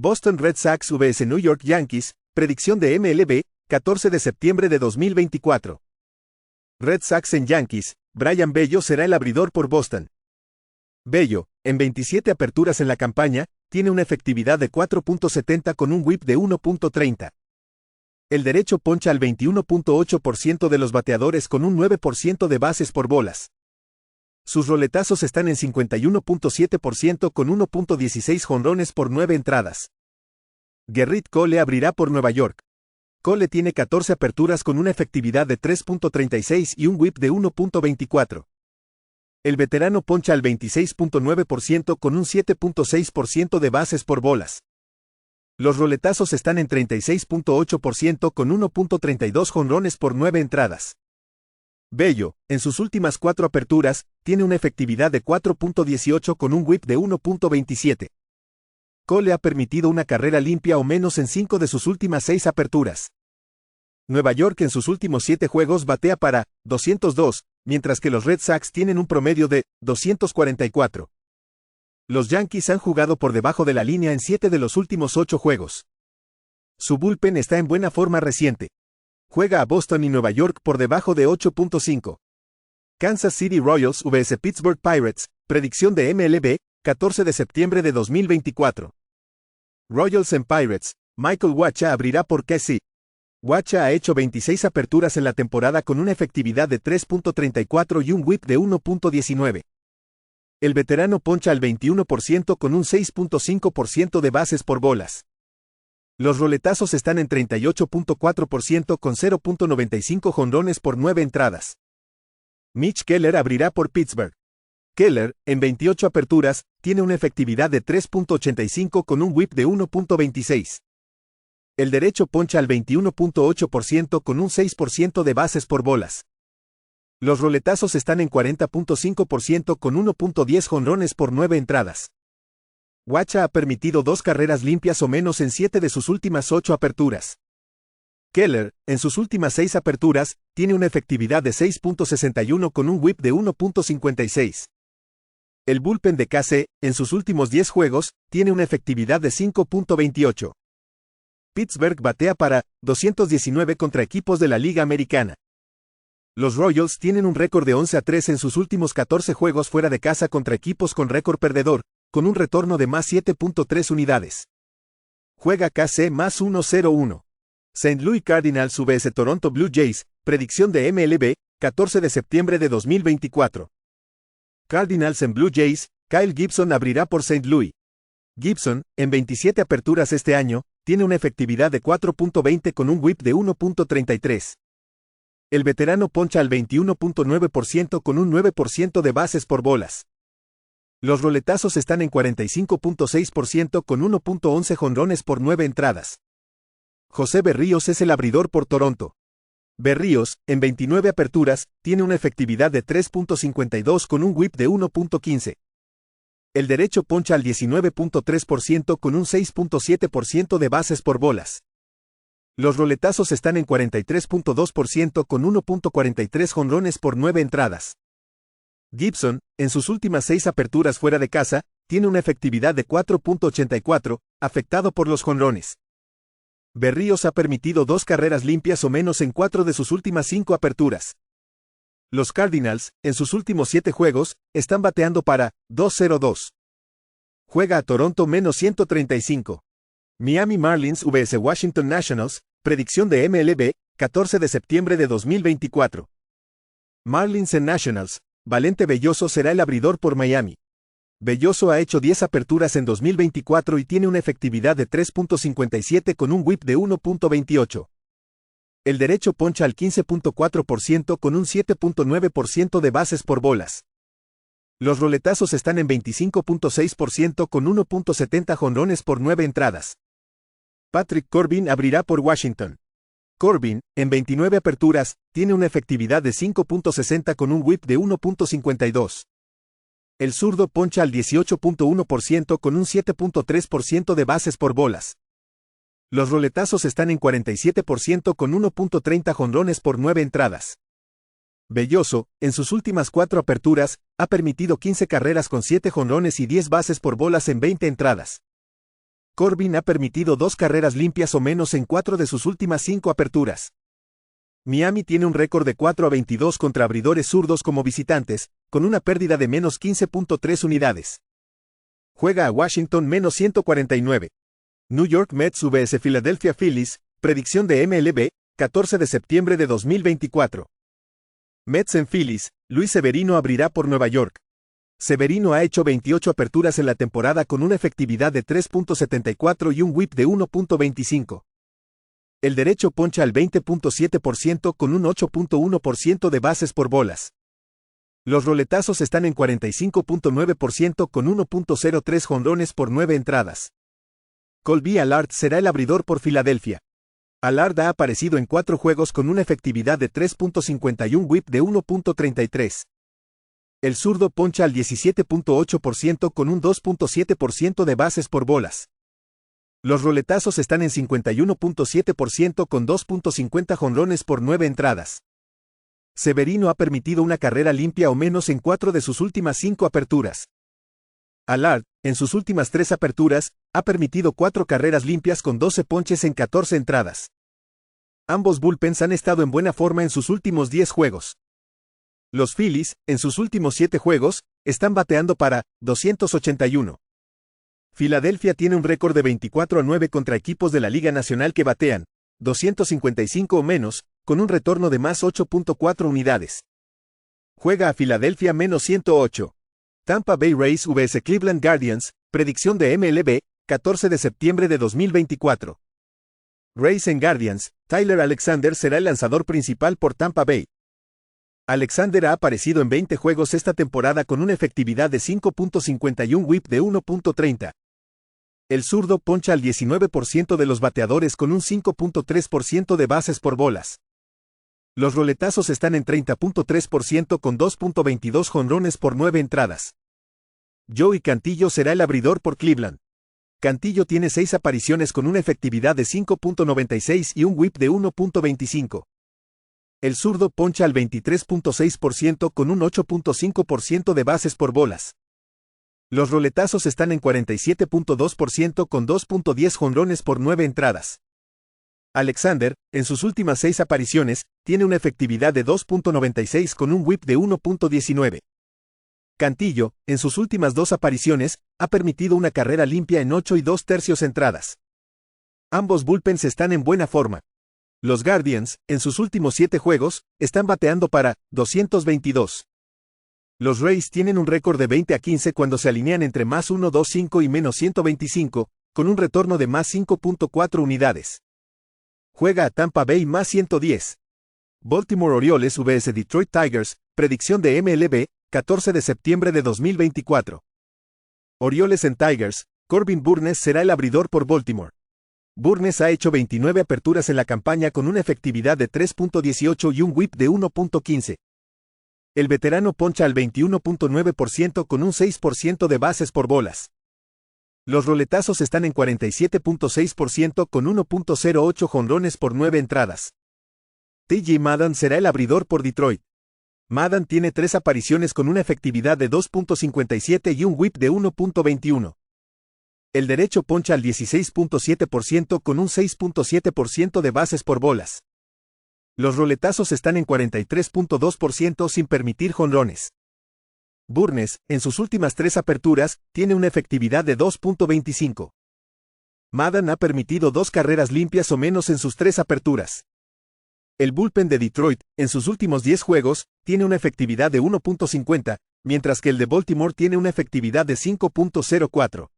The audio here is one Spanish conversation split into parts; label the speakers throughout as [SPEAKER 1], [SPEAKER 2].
[SPEAKER 1] Boston Red Sox vs New York Yankees, predicción de MLB, 14 de septiembre de 2024. Red Sox en Yankees, Brayan Bello será el abridor por Boston. Bello, en 27 aperturas en la campaña, tiene una efectividad de 4.70 con un whip de 1.30. El derecho poncha al 21.8% de los bateadores con un 9% de bases por bolas. Sus roletazos están en 51.7% con 1.16 jonrones por 9 entradas. Gerrit Cole abrirá por Nueva York. Cole tiene 14 aperturas con una efectividad de 3.36 y un whip de 1.24. El veterano poncha al 26.9% con un 7.6% de bases por bolas. Los roletazos están en 36.8% con 1.32 jonrones por 9 entradas. Bello, en sus últimas 4 aperturas, tiene una efectividad de 4.18 con un whip de 1.27. Cole ha permitido una carrera limpia o menos en 5 de sus últimas 6 aperturas. Nueva York en sus últimos 7 juegos batea para 202, mientras que los Red Sox tienen un promedio de 244. Los Yankees han jugado por debajo de la línea en 7 de los últimos 8 juegos. Su bullpen está en buena forma reciente. Juega a Boston y Nueva York por debajo de 8.5. Kansas City Royals vs Pittsburgh Pirates, predicción de MLB, 14 de septiembre de 2024. Royals en Pirates, Michael Wacha abrirá por KC. Wacha ha hecho 26 aperturas en la temporada con una efectividad de 3.34 y un whip de 1.19. El veterano poncha al 21% con un 6.5% de bases por bolas. Los roletazos están en 38.4% con 0.95 jonrones por 9 entradas. Mitch Keller abrirá por Pittsburgh. Keller, en 28 aperturas, tiene una efectividad de 3.85 con un whip de 1.26. El derecho poncha al 21.8% con un 6% de bases por bolas. Los roletazos están en 40.5% con 1.10 jonrones por 9 entradas. Wacha ha permitido 2 carreras limpias o menos en 7 de sus últimas 8 aperturas. Keller, en sus últimas 6 aperturas, tiene una efectividad de 6.61 con un whip de 1.56. El bullpen de KC, en sus últimos 10 juegos, tiene una efectividad de 5.28. Pittsburgh batea para 219 contra equipos de la Liga Americana. Los Royals tienen un récord de 11-3 en sus últimos 14 juegos fuera de casa contra equipos con récord perdedor, con un retorno de más 7.3 unidades. Juega KC más 1-0-1. St. Louis Cardinals vs Toronto Blue Jays, predicción de MLB, 14 de septiembre de 2024. Cardinals en Blue Jays, Kyle Gibson abrirá por St. Louis. Gibson, en 27 aperturas este año, tiene una efectividad de 4.20 con un whip de 1.33. El veterano poncha al 21.9% con un 9% de bases por bolas. Los roletazos están en 45.6% con 1.11 jonrones por 9 entradas. José Berríos es el abridor por Toronto. Berríos, en 29 aperturas, tiene una efectividad de 3.52 con un whip de 1.15. El derecho poncha al 19.3% con un 6.7% de bases por bolas. Los roletazos están en 43.2% con 1.43 jonrones por 9 entradas. Gibson, en sus últimas 6 aperturas fuera de casa, tiene una efectividad de 4.84, afectado por los jonrones. Berríos ha permitido 2 carreras limpias o menos en 4 de sus últimas 5 aperturas. Los Cardinals, en sus últimos 7 juegos, están bateando para 2-0-2. Juega a Toronto menos 135. Miami Marlins vs Washington Nationals, predicción de MLB, 14 de septiembre de 2024. Marlins en Nationals, Valente Belloso será el abridor por Miami. Belloso ha hecho 10 aperturas en 2024 y tiene una efectividad de 3.57 con un whip de 1.28. El derecho poncha al 15.4% con un 7.9% de bases por bolas. Los roletazos están en 25.6% con 1.70 jonrones por 9 entradas. Patrick Corbin abrirá por Washington. Corbin, en 29 aperturas, tiene una efectividad de 5.60 con un whip de 1.52. El zurdo poncha al 18.1% con un 7.3% de bases por bolas. Los roletazos están en 47% con 1.30 jonrones por 9 entradas. Belloso, en sus últimas 4 aperturas, ha permitido 15 carreras con 7 jonrones y 10 bases por bolas en 20 entradas. Corbin ha permitido 2 carreras limpias o menos en 4 de sus últimas 5 aperturas. Miami tiene un récord de 4-22 contra abridores zurdos como visitantes, con una pérdida de menos 15.3 unidades. Juega a Washington menos 149. New York Mets vs Philadelphia Phillies, predicción de MLB, 14 de septiembre de 2024. Mets en Phillies, Luis Severino abrirá por Nueva York. Severino ha hecho 28 aperturas en la temporada con una efectividad de 3.74 y un whip de 1.25. El derecho poncha al 20.7% con un 8.1% de bases por bolas. Los roletazos están en 45.9% con 1.03 jonrones por 9 entradas. Colby Allard será el abridor por Filadelfia. Allard ha aparecido en 4 juegos con una efectividad de 3.51 whip de 1.33. El zurdo poncha al 17.8% con un 2.7% de bases por bolas. Los roletazos están en 51.7% con 2.50 jonrones por 9 entradas. Severino ha permitido una carrera limpia o menos en 4 de sus últimas 5 aperturas. Allard, en sus últimas 3 aperturas, ha permitido 4 carreras limpias con 12 ponches en 14 entradas. Ambos bullpens han estado en buena forma en sus últimos 10 juegos. Los Phillies, en sus últimos 7 juegos, están bateando para 281. Filadelfia tiene un récord de 24-9 contra equipos de la Liga Nacional que batean 255 o menos, con un retorno de más 8.4 unidades. Juega a Filadelfia menos 108. Tampa Bay Rays vs Cleveland Guardians, predicción de MLB, 14 de septiembre de 2024. Rays en Guardians, Tyler Alexander será el lanzador principal por Tampa Bay. Alexander ha aparecido en 20 juegos esta temporada con una efectividad de 5.51 whip de 1.30. El zurdo poncha al 19% de los bateadores con un 5.3% de bases por bolas. Los roletazos están en 30.3% con 2.22 jonrones por 9 entradas. Joey Cantillo será el abridor por Cleveland. Cantillo tiene 6 apariciones con una efectividad de 5.96 y un whip de 1.25. El zurdo poncha al 23.6% con un 8.5% de bases por bolas. Los roletazos están en 47.2% con 2.10 jonrones por 9 entradas. Alexander, en sus últimas 6 apariciones, tiene una efectividad de 2.96 con un whip de 1.19. Cantillo, en sus últimas 2 apariciones, ha permitido una carrera limpia en 8 2/3 entradas. Ambos bullpens están en buena forma. Los Guardians, en sus últimos 7 juegos, están bateando para 222. Los Rays tienen un récord de 20-15 cuando se alinean entre más 1.25 y menos 125, con un retorno de más 5.4 unidades. Juega a Tampa Bay más 110. Baltimore Orioles vs Detroit Tigers, predicción de MLB, 14 de septiembre de 2024. Orioles en Tigers, Corbin Burnes será el abridor por Baltimore. Burnes ha hecho 29 aperturas en la campaña con una efectividad de 3.18 y un whip de 1.15. El veterano poncha al 21.9% con un 6% de bases por bolas. Los roletazos están en 47.6% con 1.08 jonrones por 9 entradas. T.J. Maddon será el abridor por Detroit. Maddon tiene 3 apariciones con una efectividad de 2.57 y un whip de 1.21. El derecho poncha al 16.7% con un 6.7% de bases por bolas. Los roletazos están en 43.2% sin permitir jonrones. Burnes, en sus últimas 3 aperturas, tiene una efectividad de 2.25. Maddon ha permitido 2 carreras limpias o menos en sus 3 aperturas. El bullpen de Detroit, en sus últimos 10 juegos, tiene una efectividad de 1.50, mientras que el de Baltimore tiene una efectividad de 5.04.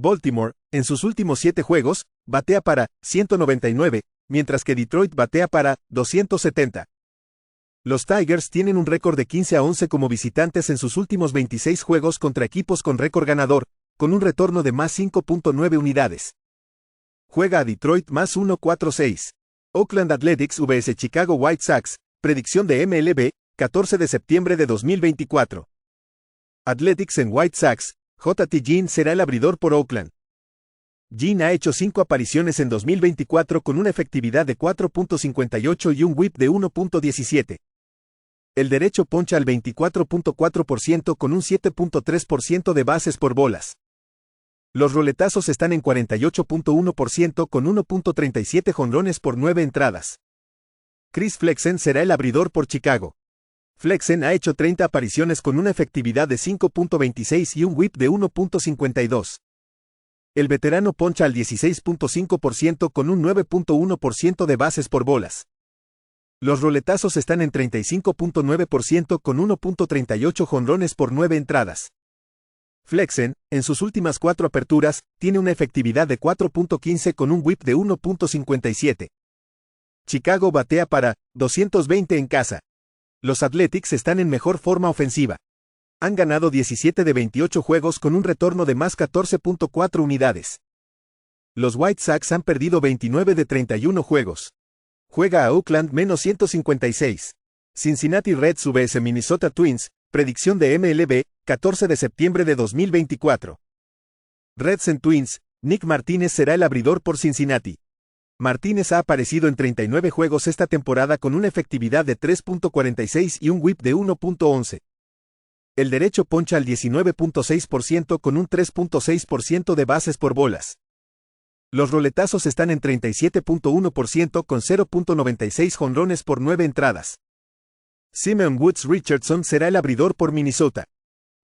[SPEAKER 1] Baltimore, en sus últimos 7 juegos, batea para 199, mientras que Detroit batea para 270. Los Tigers tienen un récord de 15-11 como visitantes en sus últimos 26 juegos contra equipos con récord ganador, con un retorno de más 5.9 unidades. Juega a Detroit más 1.46. Oakland Athletics vs Chicago White Sox, predicción de MLB, 14 de septiembre de 2024. Athletics en White Sox, J.T. Ginn será el abridor por Oakland. Ginn ha hecho 5 apariciones en 2024 con una efectividad de 4.58 y un whip de 1.17. El derecho poncha al 24.4% con un 7.3% de bases por bolas. Los roletazos están en 48.1% con 1.37 jonrones por 9 entradas. Chris Flexen será el abridor por Chicago. Flexen ha hecho 30 apariciones con una efectividad de 5.26 y un whip de 1.52. El veterano poncha al 16.5% con un 9.1% de bases por bolas. Los roletazos están en 35.9% con 1.38 jonrones por 9 entradas. Flexen, en sus últimas 4 aperturas, tiene una efectividad de 4.15 con un whip de 1.57. Chicago batea para 220 en casa. Los Athletics están en mejor forma ofensiva. Han ganado 17 de 28 juegos con un retorno de más 14.4 unidades. Los White Sox han perdido 29 de 31 juegos. Juega a Oakland -156. Cincinnati Reds vs Minnesota Twins, predicción de MLB, 14 de septiembre de 2024. Reds en Twins, Nick Martínez será el abridor por Cincinnati. Martínez ha aparecido en 39 juegos esta temporada con una efectividad de 3.46 y un whip de 1.11. El derecho poncha al 19.6% con un 3.6% de bases por bolas. Los roletazos están en 37.1% con 0.96 jonrones por 9 entradas. Simeon Woods Richardson será el abridor por Minnesota.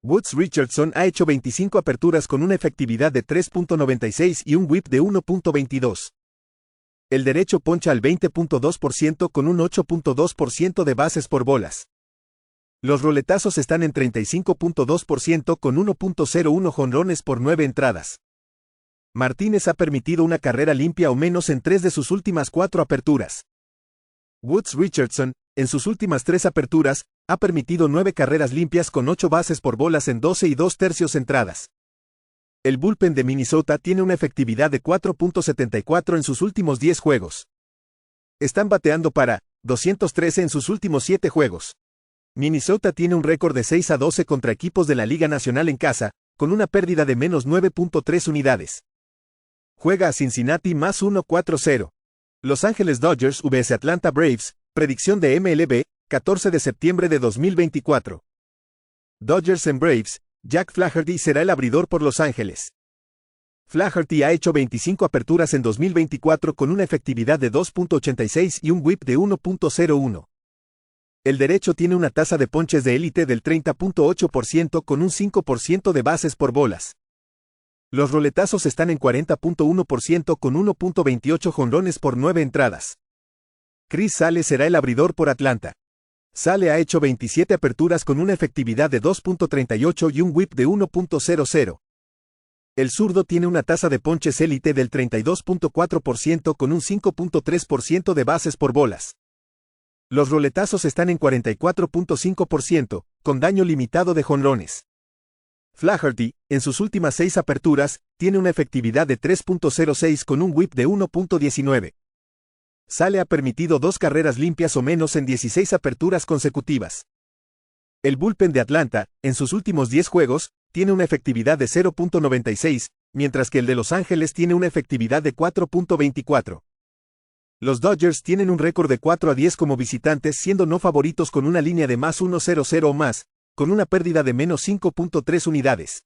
[SPEAKER 1] Woods Richardson ha hecho 25 aperturas con una efectividad de 3.96 y un whip de 1.22. El derecho poncha al 20.2% con un 8.2% de bases por bolas. Los roletazos están en 35.2% con 1.01 jonrones por 9 entradas. Martínez ha permitido una carrera limpia o menos en 3 de sus últimas 4 aperturas. Woods Richardson, en sus últimas 3 aperturas, ha permitido 9 carreras limpias con 8 bases por bolas en 12 y 2/3 entradas. El bullpen de Minnesota tiene una efectividad de 4.74 en sus últimos 10 juegos. Están bateando para 213 en sus últimos 7 juegos. Minnesota tiene un récord de 6-12 contra equipos de la Liga Nacional en casa, con una pérdida de menos 9.3 unidades. Juega a Cincinnati +140. Los Ángeles Dodgers vs Atlanta Braves, predicción de MLB, 14 de septiembre de 2024. Dodgers en Braves, Jack Flaherty será el abridor por Los Ángeles. Flaherty ha hecho 25 aperturas en 2024 con una efectividad de 2.86 y un whip de 1.01. El derecho tiene una tasa de ponches de élite del 30.8% con un 5% de bases por bolas. Los roletazos están en 40.1% con 1.28 jonrones por 9 entradas. Chris Sale será el abridor por Atlanta. Sale ha hecho 27 aperturas con una efectividad de 2.38 y un whip de 1.00. El zurdo tiene una tasa de ponches élite del 32.4% con un 5.3% de bases por bolas. Los roletazos están en 44.5%, con daño limitado de jonrones. Flaherty, en sus últimas 6 aperturas, tiene una efectividad de 3.06 con un whip de 1.19. Sale ha permitido 2 carreras limpias o menos en 16 aperturas consecutivas. El bullpen de Atlanta, en sus últimos 10 juegos, tiene una efectividad de 0.96, mientras que el de Los Ángeles tiene una efectividad de 4.24. Los Dodgers tienen un récord de 4-10 como visitantes, siendo no favoritos con una línea de +1.00 o más, con una pérdida de menos 5.3 unidades.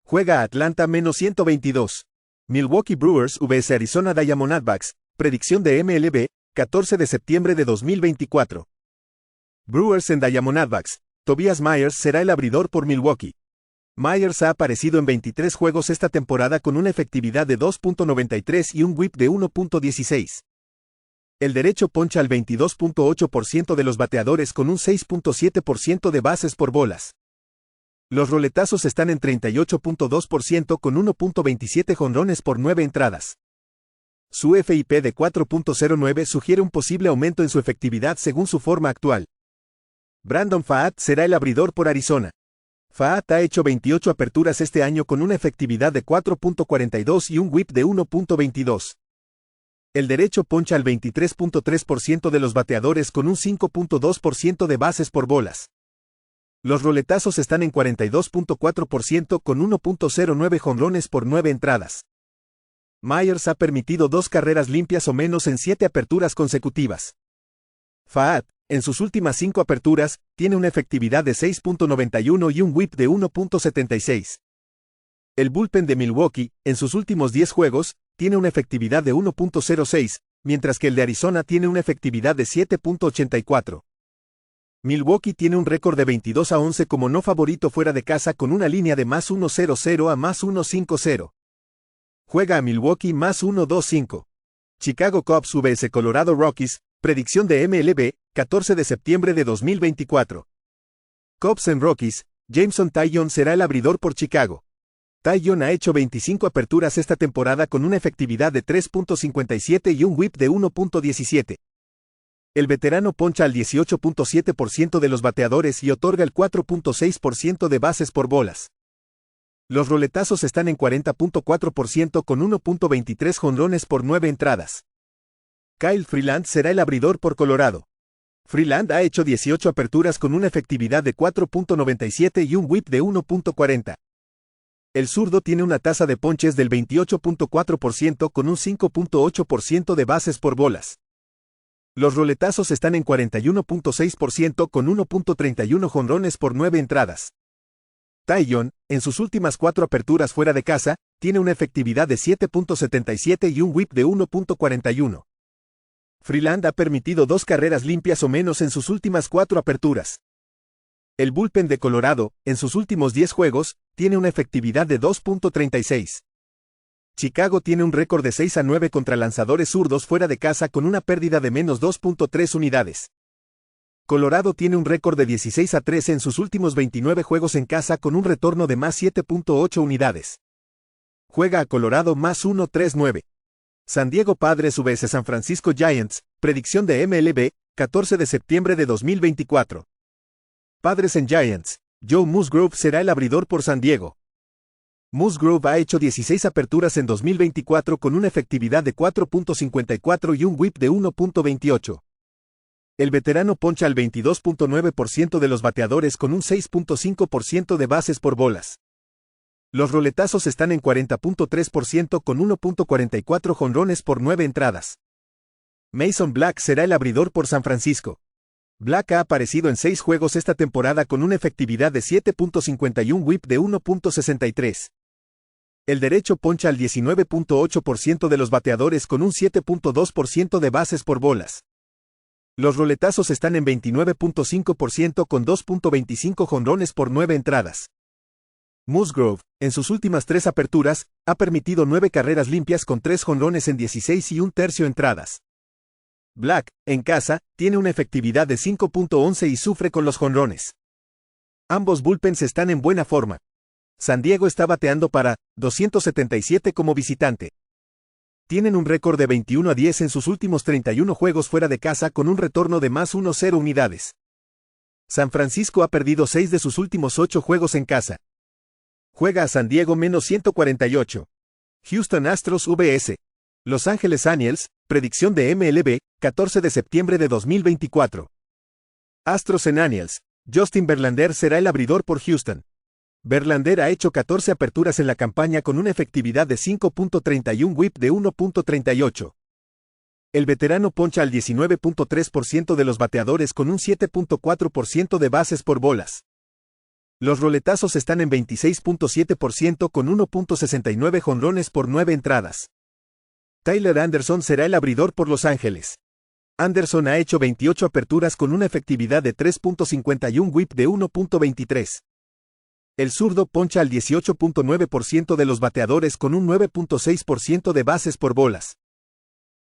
[SPEAKER 1] Juega a Atlanta -122. Milwaukee Brewers vs Arizona Diamondbacks, predicción de MLB, 14 de septiembre de 2024. Brewers en Diamondbacks, Tobias Myers será el abridor por Milwaukee. Myers ha aparecido en 23 juegos esta temporada con una efectividad de 2.93 y un whip de 1.16. El derecho poncha al 22.8% de los bateadores con un 6.7% de bases por bolas. Los roletazos están en 38.2% con 1.27 jonrones por 9 entradas. Su FIP de 4.09 sugiere un posible aumento en su efectividad según su forma actual. Brandon Pfaadt será el abridor por Arizona. Pfaadt ha hecho 28 aperturas este año con una efectividad de 4.42 y un whip de 1.22. El derecho poncha al 23.3% de los bateadores con un 5.2% de bases por bolas. Los roletazos están en 42.4% con 1.09 jonrones por 9 entradas. Myers ha permitido 2 carreras limpias o menos en 7 aperturas consecutivas. Pfaadt, en sus últimas 5 aperturas, tiene una efectividad de 6.91 y un whip de 1.76. El bullpen de Milwaukee, en sus últimos 10 juegos, tiene una efectividad de 1.06, mientras que el de Arizona tiene una efectividad de 7.84. Milwaukee tiene un récord de 22-11 como no favorito fuera de casa con una línea de más 1.00 a más 1.50. Juega a Milwaukee más 1.25. Chicago Cubs vs Colorado Rockies, predicción de MLB, 14 de septiembre de 2024. Cubs en Rockies, Jameson Taillon será el abridor por Chicago. Taillon ha hecho 25 aperturas esta temporada con una efectividad de 3.57 y un whip de 1.17. El veterano poncha al 18.7% de los bateadores y otorga el 4.6% de bases por bolas. Los roletazos están en 40.4% con 1.23 jonrones por 9 entradas. Kyle Freeland será el abridor por Colorado. Freeland ha hecho 18 aperturas con una efectividad de 4.97 y un whip de 1.40. El zurdo tiene una tasa de ponches del 28.4% con un 5.8% de bases por bolas. Los roletazos están en 41.6% con 1.31 jonrones por 9 entradas. Taillon, en sus últimas 4 aperturas fuera de casa, tiene una efectividad de 7.77 y un whip de 1.41. Freeland ha permitido 2 carreras limpias o menos en sus últimas 4 aperturas. El bullpen de Colorado, en sus últimos 10 juegos, tiene una efectividad de 2.36. Chicago tiene un récord de 6-9 contra lanzadores zurdos fuera de casa con una pérdida de menos 2.3 unidades. Colorado tiene un récord de 16-13 en sus últimos 29 juegos en casa con un retorno de más 7.8 unidades. Juega a Colorado más 1.39. San Diego Padres vs San Francisco Giants, predicción de MLB, 14 de septiembre de 2024. Padres en Giants, Joe Musgrove será el abridor por San Diego. Musgrove ha hecho 16 aperturas en 2024 con una efectividad de 4.54 y un whip de 1.28. El veterano poncha al 22.9% de los bateadores con un 6.5% de bases por bolas. Los roletazos están en 40.3% con 1.44 jonrones por 9 entradas. Mason Black será el abridor por San Francisco. Black ha aparecido en 6 juegos esta temporada con una efectividad de 7.51 y un whip de 1.63. El derecho poncha al 19.8% de los bateadores con un 7.2% de bases por bolas. Los roletazos están en 29.5% con 2.25 jonrones por 9 entradas. Musgrove, en sus últimas 3 aperturas, ha permitido 9 carreras limpias con 3 jonrones en 16 y un tercio entradas. Black, en casa, tiene una efectividad de 5.11 y sufre con los jonrones. Ambos bullpens están en buena forma. San Diego está bateando para 277 como visitante. Tienen un récord de 21-10 en sus últimos 31 juegos fuera de casa con un retorno de más 1.0 unidades. San Francisco ha perdido 6 de sus últimos 8 juegos en casa. Juega a San Diego menos 148. Houston Astros vs Los Ángeles Angels, predicción de MLB, 14 de septiembre de 2024. Astros en Angels, Justin Verlander será el abridor por Houston. Verlander ha hecho 14 aperturas en la campaña con una efectividad de 5.30 y un whip de 1.38. El veterano poncha al 19.3% de los bateadores con un 7.4% de bases por bolas. Los roletazos están en 26.7% con 1.69 jonrones por 9 entradas. Tyler Anderson será el abridor por Los Ángeles. Anderson ha hecho 28 aperturas con una efectividad de 3.50 y un whip de 1.23. El zurdo poncha al 18.9% de los bateadores con un 9.6% de bases por bolas.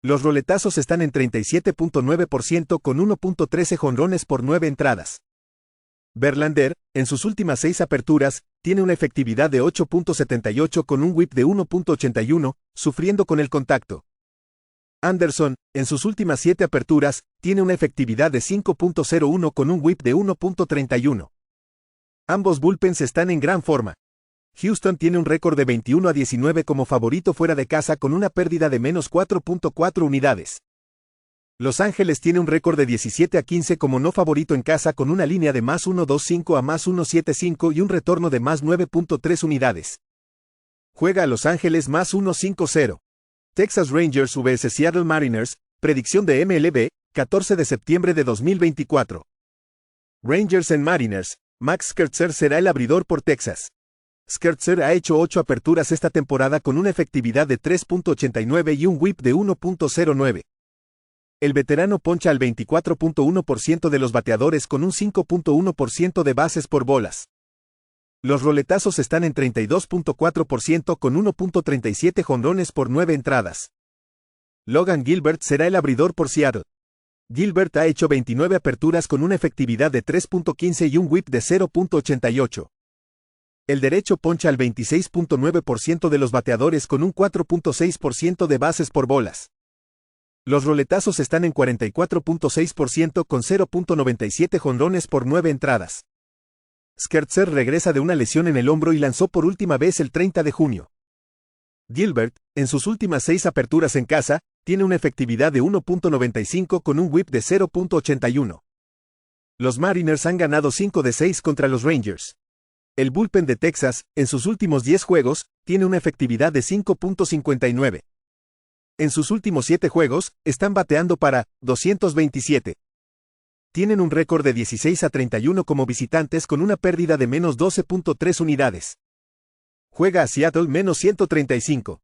[SPEAKER 1] Los roletazos están en 37.9% con 1.13 jonrones por 9 entradas. Verlander, en sus últimas 6 aperturas, tiene una efectividad de 8.78 con un whip de 1.81, sufriendo con el contacto. Anderson, en sus últimas 7 aperturas, tiene una efectividad de 5.01 con un whip de 1.31. Ambos bullpens están en gran forma. Houston tiene un récord de 21-19 como favorito fuera de casa con una pérdida de menos 4.4 unidades. Los Ángeles tiene un récord de 17-15 como no favorito en casa con una línea de más 1.25 a más 1.75 y un retorno de más 9.3 unidades. Juega a Los Ángeles más 1.50. Texas Rangers vs Seattle Mariners, predicción de MLB, 14 de septiembre de 2024. Rangers en Mariners, Max Scherzer será el abridor por Texas. Scherzer ha hecho 8 aperturas esta temporada con una efectividad de 3.89 y un whip de 1.09. El veterano poncha al 24.1% de los bateadores con un 5.1% de bases por bolas. Los roletazos están en 32.4% con 1.37 jonrones por 9 entradas. Logan Gilbert será el abridor por Seattle. Gilbert ha hecho 29 aperturas con una efectividad de 3.15 y un whip de 0.88. El derecho poncha al 26.9% de los bateadores con un 4.6% de bases por bolas. Los roletazos están en 44.6% con 0.97 jonrones por 9 entradas. Scherzer regresa de una lesión en el hombro y lanzó por última vez el 30 de junio. Gilbert, en sus últimas 6 aperturas en casa, tiene una efectividad de 1.95 con un whip de 0.81. Los Mariners han ganado 5 de 6 contra los Rangers. El bullpen de Texas, en sus últimos 10 juegos, tiene una efectividad de 5.59. En sus últimos 7 juegos, están bateando para 227. Tienen un récord de 16-31 como visitantes con una pérdida de menos 12.3 unidades. Juega a Seattle -135.